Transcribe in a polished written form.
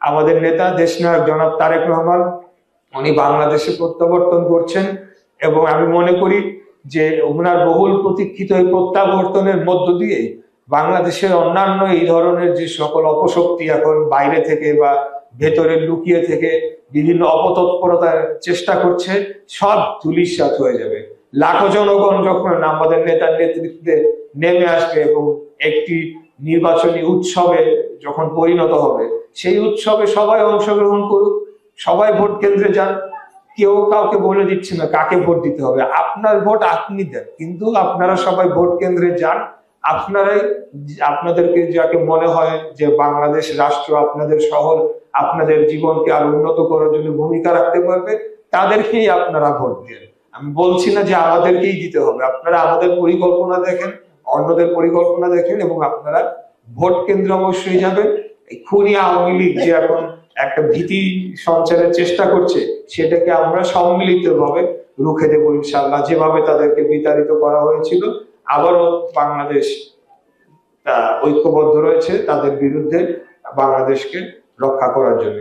আমাদের নেতা দেশনায়ক জনাব তারেক রহমান উনি বাংলাদেশে প্রত্যাবর্তন করছেন, এবং আমি মনে করি যে ওনার বহুল প্রতীক্ষিত এই প্রত্যাবর্তনের মধ্য দিয়ে বাংলাদেশের অন্যান্য এই ধরনের যে সকল অপশক্তি এখন বাইরে থেকে বা ভেতরে লুকিয়ে থেকে বিভিন্ন অপতৎপরতার চেষ্টা করছে, সব ধূলিসাৎ হয়ে যাবে। লাখো জনগণ যখন আমাদের নেতার নেতৃত্বে নেমে আসবে এবং একটি নির্বাচনী উৎসবে যখন পরিণত হবে, সেই উৎসবে সবাই অংশগ্রহণ করুক, সবাই ভোট কেন্দ্রে যান। কেউ কাউকে বলে দিচ্ছে না কাকে ভোট দিতে হবে, আপনার ভোট আপনি দেন, কিন্তু আপনারা সবাই ভোট কেন্দ্রে যান। আপনারাই আপনাদেরকে যাকে মনে হয় যে বাংলাদেশ রাষ্ট্র, আপনাদের শহর, আপনাদের জীবনকে আরো উন্নত করার জন্য ভূমিকা রাখতে পারবে, তাদেরকেই আপনারা ভোট দেন। আমি বলছি না যে আমাদেরকেই দিতে হবে, আপনারা আমাদের পরিকল্পনা দেখেন, অন্যদের পরিকল্পনা দেখেন, এবং আপনারা ভোট কেন্দ্রে অবশ্যই যাবেন। এই খুনি আওয়ামী লীগ যে এখন একটা ভীতি সঞ্চারের চেষ্টা করছে, সেটাকে আমরা সম্মিলিত ভাবে রুখে দেবো ইনশাআল্লাহ। যেভাবে তাদেরকে বিতাড়িত করা হয়েছিল, আবারও বাংলাদেশ ঐক্যবদ্ধ রয়েছে তাদের বিরুদ্ধে বাংলাদেশকে রক্ষা করার জন্য।